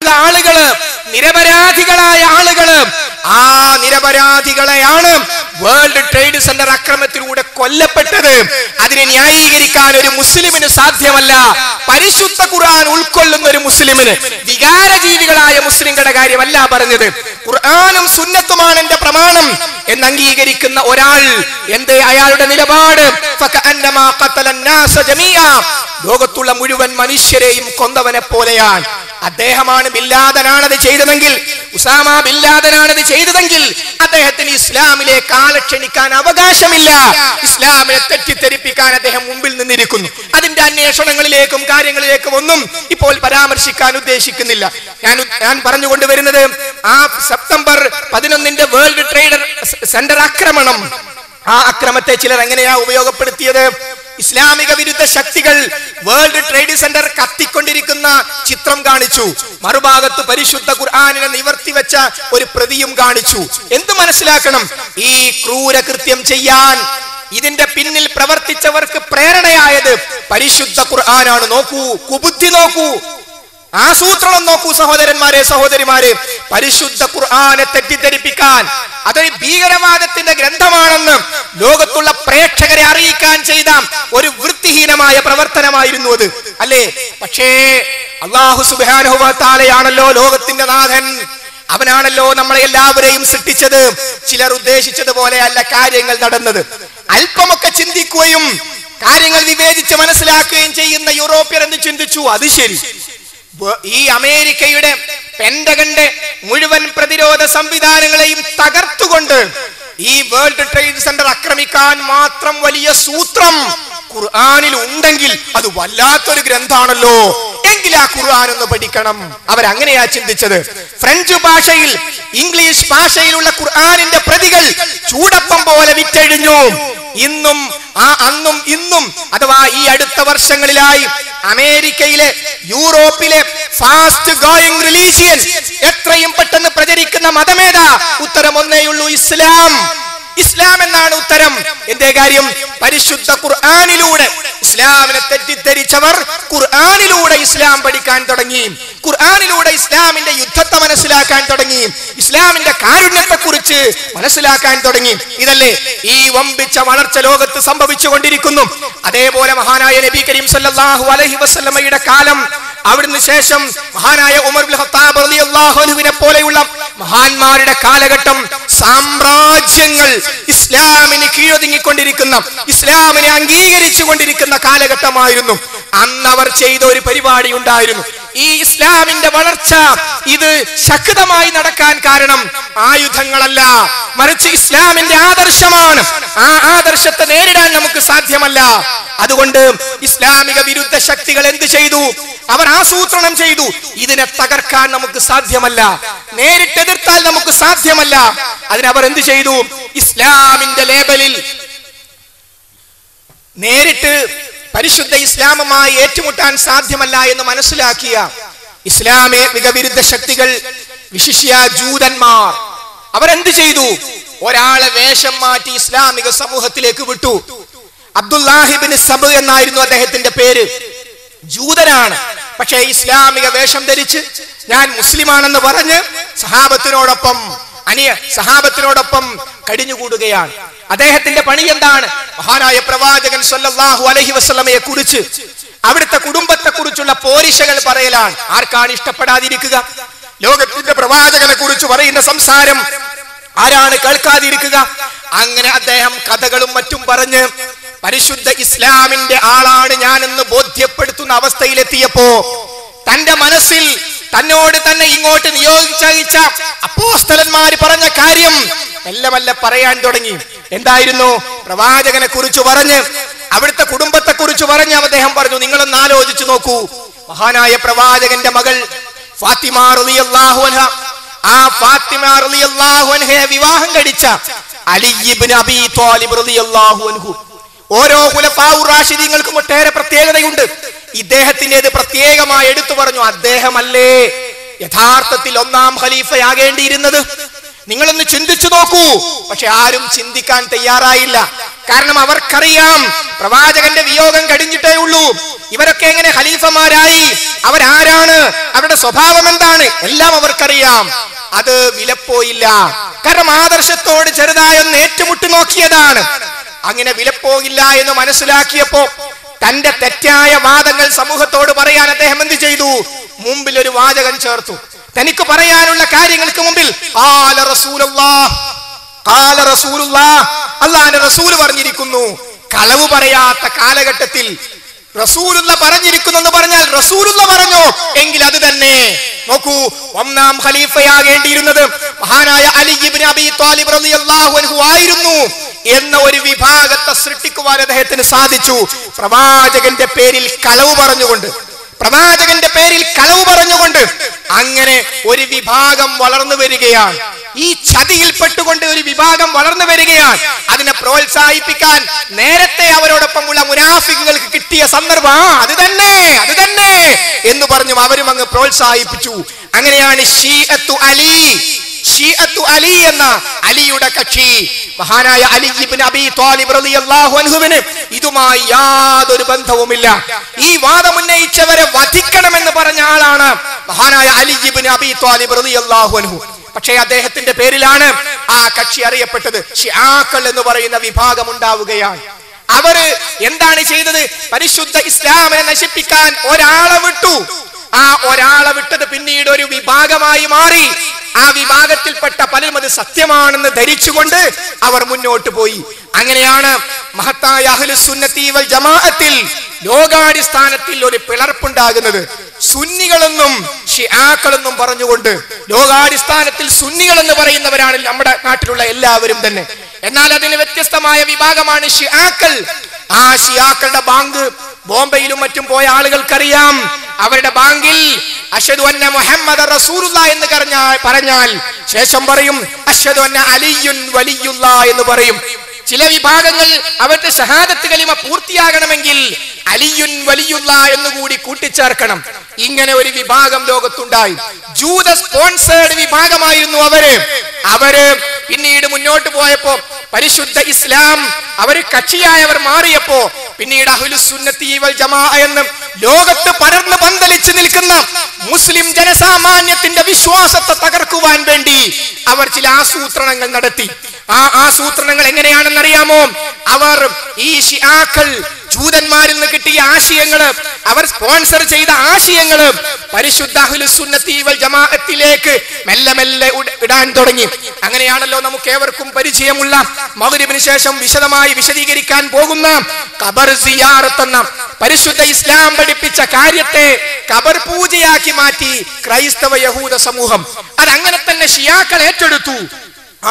ലോകത്തിലുള്ള ആളുകള്, നിരപരാധികളായ ആളുകള്, ആ നിരപരാധികളെയാണ് വേൾഡ് ട്രേഡ് സെന്റർ അക്രമത്തിലൂടെ കൊല്ലപ്പെട്ടത്. അതിനെ ന്യായീകരിക്കാൻ ഒരു മുസ്ലിമിന് സാധ്യമല്ല. പരിശുദ്ധ ഖുർആൻ ഉൾക്കൊള്ളുന്ന ഒരു മുസ്ലിമിന്, വികാരജീവികളായ മുസ്ലിങ്ങളുടെ കാര്യമല്ല പറഞ്ഞത്. ഖുർആനും സുന്നത്തുമാണ് എന്റെ പ്രമാണം എന്ന് അംഗീകരിക്കുന്ന ഒരാൾ എന്തേ അയാളുടെ നിലപാട് ലോകത്തുള്ള മുഴുവൻ മനുഷ്യരെയും കൊന്നവനെ പോലെയാണ്. അദ്ദേഹമാണ് ബിൻ ലാദനാണത് ചെയ്തതെങ്കിൽ, ഉസാമ ബിൻ ലാദനാണത് ചെയ്തതെങ്കിൽ അദ്ദേഹത്തിന് ഇസ്ലാമിലെ കാലക്ഷണിക്കാൻ അവകാശമില്ല. ഇസ്ലാമിനെ തെറ്റിദ്ധരിപ്പിക്കാൻ അദ്ദേഹം മുമ്പിൽ നിന്നിരിക്കുന്നു. അതിന്റെ അന്വേഷണങ്ങളിലേക്കും കാര്യങ്ങളിലേക്കും ഒന്നും ഇപ്പോൾ പരാമർശിക്കാൻ ഉദ്ദേശിക്കുന്നില്ല. ഞാൻ പറഞ്ഞുകൊണ്ടുവരുന്നത് ആ സെപ്റ്റംബർ 11 വേൾഡ് ട്രേഡ് സെന്റർ ആക്രമണം, ആ അക്രമത്തെ ചിലർ എങ്ങനെയാ ഉപയോഗപ്പെടുത്തിയത്? ഇസ്ലാമിക വിരുദ്ധ ശക്തികൾ വേൾഡ് ട്രേഡ് സെന്റർ കത്തിക്കൊണ്ടിരിക്കുന്ന ചിത്രം കാണിച്ചു, മറുഭാഗത്ത് പരിശുദ്ധ ഖുർആനിനെ നിവർത്തി വെച്ച ഒരു പ്രതിയും കാണിച്ചു. എന്ത് മനസ്സിലാക്കണം? ഈ ക്രൂരകൃത്യം ചെയ്യാൻ ഇതിന്റെ പിന്നിൽ പ്രവർത്തിച്ചവർക്ക് പ്രേരണയായത് പരിശുദ്ധ ഖുർആനാണ്. നോക്കൂ, കുബുദ്ധി നോക്കൂ, ആസൂത്രണം നോക്കൂ സഹോദരന്മാരെ, സഹോദരിമാരെ. പരിശുദ്ധ ഖുർആനെ തെറ്റിദ്ധരിപ്പിക്കാൻ, അതൊരു ഭീകരവാദത്തിന്റെ ഗ്രന്ഥമാണെന്ന് ലോകത്തുള്ള പ്രേക്ഷകരെ അറിയിക്കാൻ ചെയ്ത ഒരു വൃത്തിഹീനമായ പ്രവർത്തനമായിരുന്നു അത്, അല്ലേ? പക്ഷേ അല്ലാഹു സുബ്ഹാനഹു വ തആലയാണല്ലോ ലോകത്തിന്റെ നാഥൻ. അവനാണല്ലോ നമ്മളെ എല്ലാവരെയും സൃഷ്ടിച്ചത്. ചിലർ ഉദ്ദേശിച്ചതുപോലെയല്ല കാര്യങ്ങൾ നടന്നത്. അല്പമൊക്കെ ചിന്തിക്കുകയും കാര്യങ്ങൾ വിവേചിച്ച് മനസ്സിലാക്കുകയും ചെയ്യുന്ന യൂറോപ്യർ എന്ന് ചിന്തിച്ചു, അത് ശരി. ഈ അമേരിക്കയുടെ പെന്റഗന്റെ മുഴുവൻ പ്രതിരോധ സംവിധാനങ്ങളെയും തകർത്തുകൊണ്ട് ഈ വേൾഡ് ട്രേഡ് സെന്റർ ആക്രമിക്കാൻ മാത്രം വലിയ സൂത്രം ഖുർആനിൽ ഉണ്ടെങ്കിൽ അത് വല്ലാത്തൊരു ഗ്രന്ഥാണല്ലോ, എങ്കിൽ ആ ഖുർആൻ ഒന്ന് പഠിക്കണം. അവരങ്ങനെയാ ചിന്തിച്ചത്. ഫ്രഞ്ച് ഭാഷയിൽ, ഇംഗ്ലീഷ് ഭാഷയിലുള്ള ഖുർആനിന്റെ പ്രതികൾ ചൂടപ്പം പോലെ വിറ്റഴിഞ്ഞു. ഇന്നും അന്നും ഇന്നും അഥവാ ഈ അടുത്ത വർഷങ്ങളിലായി അമേരിക്കയിലെ, യൂറോപ്പിലെ ഫാസ്റ്റ് ഗോയിങ് റിലീജിയൻ, എത്രയും പെട്ടെന്ന് പ്രചരിക്കുന്ന മതമേതാ? ഉത്തരം ഒന്നേയുള്ളൂ, ഇസ്ലാം. ഇസ്ലാം എന്നാണ് ഉത്തരം. എന്തേ കാര്യം? പരിശുദ്ധ ഖുർആനിലൂടെ ഇസ്ലാമിനെ തെറ്റിദ്ധരിച്ചവർ ഖുർആനിലൂടെ ഇസ്ലാം പഠിക്കാൻ തുടങ്ങി, ഖുർആനിലൂടെ ഇസ്ലാമിന്റെ യുദ്ധത്തെ മനസ്സിലാക്കാൻ തുടങ്ങി, ഇസ്ലാമിന്റെ കാരുണ്യത്തെ കുറിച്ച് മനസ്സിലാക്കാൻ തുടങ്ങി. ഇതല്ലേ ഈ വമ്പിച്ച വളർച്ച ലോകത്ത് സംഭവിച്ചുകൊണ്ടിരിക്കുന്നു. അതേപോലെ മഹാനായ നബി കരീം സല്ലല്ലാഹു അലൈഹി വസല്ലമയുടെ കാലം, അവിടുന്ന് ശേഷം മഹാനായ ഉമർ ഇബ്നു ഖത്താബ് റളിയല്ലാഹു അൻഹുവിനെ പോലെയുള്ള മഹാന്മാരുടെ കാലഘട്ടം, സാമ്രാജ്യങ്ങൾ ഇസ്ലാമിന് കീഴൊതുങ്ങിക്കൊണ്ടിരിക്കുന്ന, ഇസ്ലാമിനെ അംഗീകരിച്ചു കൊണ്ടിരിക്കുന്ന കാലഘട്ടമായിരുന്നു. അന്ന് അവർ ചെയ്ത ഒരു പരിപാടി ഉണ്ടായിരുന്നു. ഈ ഇസ്ലാമിന്റെ വളർച്ച ഇത് ശക്തമായി നടക്കാൻ കാരണം ആയുധങ്ങളല്ല, മറിച്ച് ഇസ്ലാമിന്റെ ആദർശമാണ്. ആ ആദർശത്തെ നേരിടാൻ നമുക്ക് സാധ്യമല്ല. അതുകൊണ്ട് ഇസ്ലാമിക വിരുദ്ധ ശക്തികൾ എന്ത് ചെയ്തു? അവർ ആസൂത്രണം ചെയ്തു. ഇതിനെ തകർക്കാൻ നമുക്ക് സാധ്യമല്ല, നേരിട്ടെതിർത്താൽ നമുക്ക് സാധ്യമല്ല. അതിനവർ എന്ത് ചെയ്തു? ഇസ്ലാമിന്റെ ലേബലിൽ നേരിട്ട് പരിശുദ്ധ ഇസ്ലാമുമായി ഏറ്റുമുട്ടാൻ സാധ്യമല്ല എന്ന് മനസ്സിലാക്കിയ ഇസ്ലാമിക വിരുദ്ധ ശക്തികൾ, വിശിഷ്യ ജൂതന്മാർ, അവരെന്ത് ചെയ്തു? ഒരാളെ വേഷം മാറ്റി ഇസ്ലാമിക സമൂഹത്തിലേക്ക് വിട്ടു. അബ്ദുല്ലാഹിബ്നു സബ് എന്നായിരുന്നു അദ്ദേഹത്തിന്റെ പേര്. ജൂതനാണ്, പക്ഷേ ഇസ്ലാമിക വേഷം ധരിച്ച് ഞാൻ മുസ്ലിമാണെന്ന് പറഞ്ഞ് സഹാബത്തിനോടൊപ്പം കഴിഞ്ഞുകൂടുകയാണ്. അദ്ദേഹത്തിന്റെ പണി എന്താണ്? മഹാനായ പ്രവാചകൻ സല്ലല്ലാഹു അലൈഹി വസല്ലമയെ കുറിച്ച്, അവിടുത്തെ കുടുംബത്തെ കുറിച്ചുള്ള പോരിശകൾ പറയലാണ്. ആർക്കാണ് ഇഷ്ടപ്പെടാതിരിക്കുക? ലോകത്തിന്റെ പ്രവാചകനെ കുറിച്ച് പറയുന്ന സംസാരം ആരാണ് കേൾക്കാതിരിക്കുക? അങ്ങനെ അദ്ദേഹം കഥകളും മറ്റും പറഞ്ഞ് പരിശുദ്ധ ഇസ്ലാമിന്റെ ആളാണ് ഞാനെന്ന് ബോധ്യപ്പെടുത്തുന്ന അവസ്ഥയിലെത്തിയപ്പോ തന്റെ മനസ്സിൽ തന്നോട് തന്നെ ഇങ്ങോട്ട് നിയോഗിച്ചയച്ച അപ്പോസ്തലന്മാര് പറഞ്ഞ കാര്യം മെല്ലെ മെല്ലെ പറയാൻ തുടങ്ങി. എന്തായിരുന്നു? പ്രവാചകനെ കുറിച്ച് പറഞ്ഞ്, അവിടുത്തെ കുടുംബത്തെ കുറിച്ച് പറഞ്ഞ് അദ്ദേഹം പറഞ്ഞു, നിങ്ങളൊന്ന് ആലോചിച്ചു നോക്കൂ. മഹാനായ പ്രവാചകന്റെ മകൾ ഫാത്തിമ റളിയല്ലാഹു അൻഹ, ആ ഫാത്തിമ റളിയല്ലാഹു അൻഹയെ വിവാഹം കഴിച്ച അലി ഇബ്നു അബീ ത്വാലിബ് റളിയല്ലാഹു അൻഹു. ഓരോ ഖുലഫാഉർ റാഷിദീങ്ങൾക്കും ഒട്ടേറെ പ്രത്യേകതയുണ്ട്. ഇദ്ദേഹത്തിന്റേത് പ്രത്യേകമായി എടുത്തു പറഞ്ഞു. അദ്ദേഹമല്ലേ യഥാർത്ഥത്തിൽ ഒന്നാം ഖലീഫയാകേണ്ടിയിരുന്നത്? നിങ്ങളൊന്ന് ചിന്തിച്ചു നോക്കൂ. പക്ഷെ ആരും ചിന്തിക്കാൻ തയ്യാറായില്ല. കാരണം അവർക്കറിയാം പ്രവാചകന്റെ വിയോഗം കഴിഞ്ഞിട്ടേ ഉള്ളൂ. ഇവരൊക്കെ എങ്ങനെ ഖലീഫമാരായി, അവരാരാണ്, അവരുടെ സ്വഭാവം എന്താണ്, എല്ലാം അവർക്കറിയാം. അത് വിലപ്പോയില്ല. കാരണം ആദർശത്തോട് ചെറുതായൊന്ന് ഏറ്റുമുട്ടി നോക്കിയതാണ്. അങ്ങനെ വിലപ്പോയില്ല എന്ന് മനസ്സിലാക്കിയപ്പോ തന്റെ തെറ്റായ വാദങ്ങൾ സമൂഹത്തോട് പറയാൻ അദ്ദേഹം എന്ത് ചെയ്തു? മുമ്പിൽ ഒരു വാചകം ചേർത്തു. തനിക്ക് പറയാനുള്ള കാര്യങ്ങൾക്ക് മുമ്പിൽ അല്ലാഹുവിന്റെ റസൂൽ പറഞ്ഞിരിക്കുന്നു. കളവ് പറയാത്ത കാലഘട്ടത്തിൽ റസൂലുള്ള പറഞ്ഞിരിക്കുന്നു എന്ന് പറഞ്ഞാൽ റസൂലുള്ള പറഞ്ഞോ എങ്കിൽ അത് തന്നെ. നോക്കൂ, ഒന്നാം ഖലീഫയാകേണ്ടിയിരുന്നത് മഹാനായ അലി ഇബ്നു അബീ ത്വാലിബ് റളിയല്ലാഹു അൻഹു ആയിരുന്നു എന്ന ഒരു വിഭാഗത്തെ സൃഷ്ടിക്കുവാൻ അദ്ദേഹത്തിന് സാധിച്ചു. പ്രവാചകന്റെ പേരിൽ കളവ് പറഞ്ഞുകൊണ്ട് അങ്ങനെ ഒരു വിഭാഗം വളർന്നു വരികയാണ്. ഈ ചതിയിൽപ്പെട്ടുകൊണ്ട് ഒരു വിഭാഗം വളർന്നു വരികയാണ്. അതിനെ പ്രോത്സാഹിപ്പിക്കാൻ നേരത്തെ അവരോടൊപ്പമുള്ള മുനാഫിക്കുകൾക്ക് കിട്ടിയ സന്ദർഭം അത് തന്നെ എന്ന് പറഞ്ഞു അവരും അങ്ങ് പ്രോത്സാഹിപ്പിച്ചു. അങ്ങനെയാണ് ഷീഅത്തു അലി എന്ന അലിയുടെ കക്ഷി, മഹാനായ അലി ഇബ്നു അബീ ത്വാലിബ് റളിയല്ലാഹു അൻഹുവിന് ഇതുമായി യാതൊരു ബന്ധവുമില്ല. ഈ വാദമുന്നയിച്ചവരെ വധിക്കണമെന്ന് പറഞ്ഞ ആളാണ് മഹാനായ അലി ഇബ്നു അബീ ത്വാലിബ് റളിയല്ലാഹു അൻഹു. പക്ഷേ അദ്ദേഹത്തിന്റെ പേരിലാണ് ആ കക്ഷി അറിയപ്പെട്ടത്. ഷിആക്കൾ എന്ന് പറയുന്ന വിഭാഗം ഉണ്ടാവുകയാണ്. അവര് എന്താണ് ചെയ്തത്? പരിശുദ്ധ ഇസ്ലാമിനെ നശിപ്പിക്കാൻ ഒരാളെ വിട്ടു. ആ ഒരാളെ വിട്ടത് പിന്നീട് ഒരു വിഭാഗമായി മാറി. ആ വിഭാഗത്തിൽപ്പെട്ട പലരും അത് സത്യമാണെന്ന് ധരിച്ചുകൊണ്ട് അവർ മുന്നോട്ട് പോയി. അങ്ങനെയാണ് മഹത്തായ അഹ്ലുസ് സുന്നത്തി വൽ ജമാഅത്തിൽ ലോകാടിസ്ഥാനത്തിൽ ഒരു പിളർപ്പുണ്ടാകുന്നത്. സുന്നികളെന്നും ഷിആക്കളെന്നും പറഞ്ഞുകൊണ്ട് ലോകാടിസ്ഥാനത്തിൽ സുന്നികൾ എന്ന് പറയുന്നവരാണ് നമ്മുടെ നാട്ടിലുള്ള എല്ലാവരും തന്നെ. എന്നാൽ അതിന് വ്യത്യസ്തമായ വിഭാഗമാണ് ഷിആക്കൾ. ആ ഷിആക്കളുടെ ബാങ്ക് ബോംബെയിലും മറ്റും പോയ ആളുകൾക്കറിയാം. അവരുടെ ബാങ്കിൽ അശ്ഹദു അന്ന മുഹമ്മദ റസൂലുള്ളാഹി എന്ന് പറഞ്ഞാൽ ശേഷം പറയും അശ്ഹദു അന്ന അലിയുൻ വലിയുള്ളാഹി എന്ന് പറയും. ചില വിഭാഗങ്ങൾ അവരുടെ ഷഹാദത്ത് കലിമ പൂർത്തിയാകണമെങ്കിൽ അലിയുൻ വലിയുള്ളാഹി എന്നുകൂടി കൂട്ടിച്ചേർക്കണം. ഇങ്ങനെ ഒരു വിഭാഗം ലോകത്തുണ്ടായി. ജൂത സ്പോൺസേർഡ് വിഭാഗമായിരുന്നു അവര് പിന്നീട് മുന്നോട്ട് പോയപ്പോ പരിശുദ്ധ ഇസ്ലാം അവര് കക്ഷിയായവർ മാറിയപ്പോ പിന്നീട് അഹ്ലുസ് സുന്നത്തി വൽ ജമാഅ എന്ന് ലോകത്ത് പരന്ന് പന്തലിച്ച് നിൽക്കുന്ന മുസ്ലിം ജനസാമാന്യത്തിന്റെ വിശ്വാസത്തെ തകർക്കുവാൻ വേണ്ടി അവർ ചില ആസൂത്രണങ്ങൾ നടത്തി. ആ ആസൂത്രണങ്ങൾ എങ്ങനെയാണെന്നറിയാമോ? അവർ ഈ ഷിആക്കൾ ജൂതന്മാരിൽ നിന്ന് കിട്ടിയ ആശയങ്ങള്, അവർ സ്പോൺസർ ചെയ്ത ആശയങ്ങള് പരിശുദ്ധ അഹ്ലുസ് സുന്നത്തി വൽ ജമാഅത്തിലേക്ക് മെല്ലെ മെല്ലെ ഇടാൻ തുടങ്ങി. അങ്ങനെയാണല്ലോ നമുക്ക് ഏവർക്കും പരിചയമുള്ള മഗ്രിബിന് ശേഷം വിശദമായി വിശദീകരിക്കാൻ പോകുന്ന ഖബർ സിയാറത്ത് എന്ന പരിശുദ്ധ ഇസ്ലാം പഠിപ്പിച്ച കാര്യത്തെ ഖബർ പൂജയാക്കി മാറ്റി ക്രൈസ്തവ യഹൂദ സമൂഹം. അതങ്ങനെ തന്നെ ഷിയാക്കൾ ഏറ്റെടുത്തു.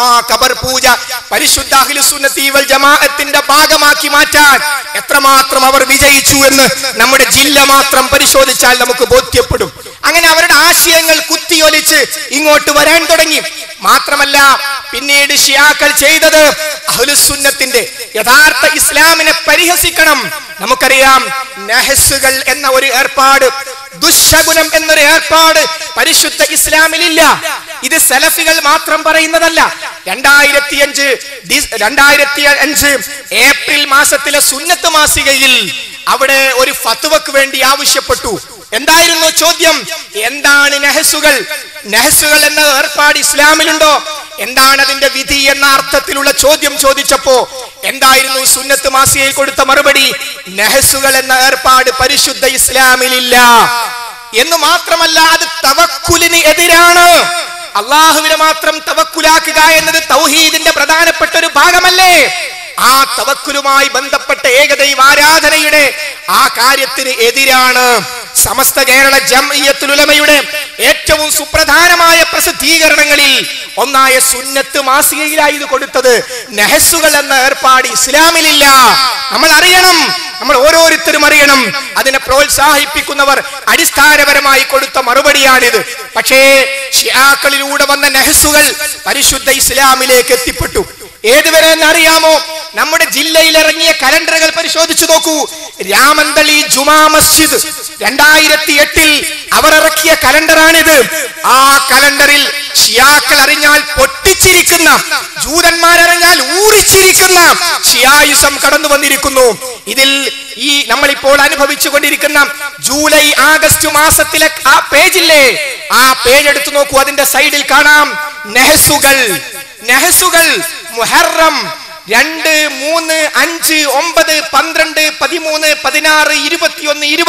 ആ ഖബർ പൂജ പരിശുദ്ധ അഹ്ലുസ് സുന്നത്തി വൽ ജമാഅത്തിന്റെ ഭാഗമാക്കി മാറ്റാൻ എത്രമാത്രം അവർ വിജയിച്ചു എന്ന് നമ്മുടെ ജില്ല മാത്രം പരിശോധിച്ചാൽ നമുക്ക് ബോധ്യപ്പെടും. അങ്ങനെ അവരുടെ ആശയങ്ങൾ കുത്തിയൊലിച്ച് ഇങ്ങോട്ട് വരാൻ തുടങ്ങി. മാത്രമല്ല പിന്നീട് ഷിയാക്കൾ ചെയ്തത് അഹ്ലുസ് സുന്നത്തിന്റെ യഥാർത്ഥ ഇസ്ലാമിനെ പരിഹസിക്കണം. നമുക്കറിയാം നഹ്സുകൾ എന്ന ഒരു ഏർപ്പാട്, ദുശകുനം എന്നൊരു ഏർപ്പാട് പരിശുദ്ധ ഇസ്ലാമിലില്ല. ഇത് സലഫികൾ മാത്രം പറയുന്നതല്ല. 2005 ഏപ്രിൽ മാസത്തിലെ സുന്നത്ത് മാസികയിൽ അവിടെ ഒരു ഫത്വക്ക് വേണ്ടി ആവശ്യപ്പെട്ടു. എന്തായിരുന്നു ചോദ്യം? എന്താണ് നഹ്സുകൾ? നഹ്സുകൾ എന്ന ഏർപ്പാട് ഇസ്ലാമിലുണ്ടോ? എന്താണ് അതിന്റെ വിധി എന്ന അർത്ഥത്തിലുള്ള ചോദ്യം ചോദിച്ചപ്പോ എന്തായിരുന്നു സുന്നത്ത് മാസികയിൽ കൊടുത്ത മറുപടി? നഹ്സുകൾ എന്ന ഏർപ്പാട് പരിശുദ്ധ ഇസ്ലാമിലില്ല എന്ന് മാത്രമല്ല, അത് തവക്കുലിന് എതിരാണ്. അള്ളാഹുവിനെ മാത്രം തവക്കുലാക്കുക എന്നത് തൗഹീദിന്റെ പ്രധാനപ്പെട്ട ഒരു ഭാഗമല്ലേ? ആ തവക്കുലുമായി ബന്ധപ്പെട്ട ഏകദൈവ ആരാധനയുടെ ആ കാര്യത്തിന് എതിരാണ്. സമസ്ത കേരള ജംഇയ്യത്തുൽ ഉലമയുടെ ഏറ്റവും സുപ്രധാനമായ പ്രസിദ്ധീകരണങ്ങളിൽ ഒന്നായ സുന്നത്ത് മാസികയിലായി ഇത് കൊടുത്തത്. നഹ്സുകൾ എന്ന ഏർപ്പാട് ഇസ്ലാമിലില്ല. നമ്മൾ അറിയണം, നമ്മൾ ഓരോരുത്തരും അറിയണം. അതിനെ പ്രോത്സാഹിപ്പിക്കുന്നവർ അടിസ്ഥാനപരമായി കൊടുത്ത മറുപടിയാണിത്. പക്ഷേ ഷിയാക്കളിലൂടെ വന്ന നഹ്സുകൾ പരിശുദ്ധ ഇസ്ലാമിലേക്ക് എത്തിപ്പെട്ടു. ഏതുവരെ എന്നറിയാമോ? നമ്മുടെ ജില്ലയിൽ ഇറങ്ങിയ കലണ്ടറുകൾ പരിശോധിച്ചു നോക്കൂ. രാമന്തളി ജുമാ മസ്ജിദ് 2008 അവർ ഇറക്കിയ കലണ്ടറാണിത്. ആ കലണ്ടറിൽ ഷിയാക്കൾ അറിഞ്ഞാൽ പൊട്ടിച്ചിരിക്കുന്ന, ജൂതന്മാരറിഞ്ഞാൽ ഊറിച്ചിരിക്കുന്ന ഷിയായിസം കടന്നു വന്നിരിക്കുന്നു. ഇതിൽ ഈ നമ്മളിപ്പോൾ അനുഭവിച്ചു കൊണ്ടിരിക്കുന്ന ജൂലൈ ആഗസ്റ്റ് മാസത്തിലെ ആ പേജില്ലേ, ആ പേജ് എടുത്തു നോക്കൂ. അതിന്റെ സൈഡിൽ കാണാം നെഹസുകൾ. മുഹറം 2, 3, 5, 9, 12, 13, 16, 21, 20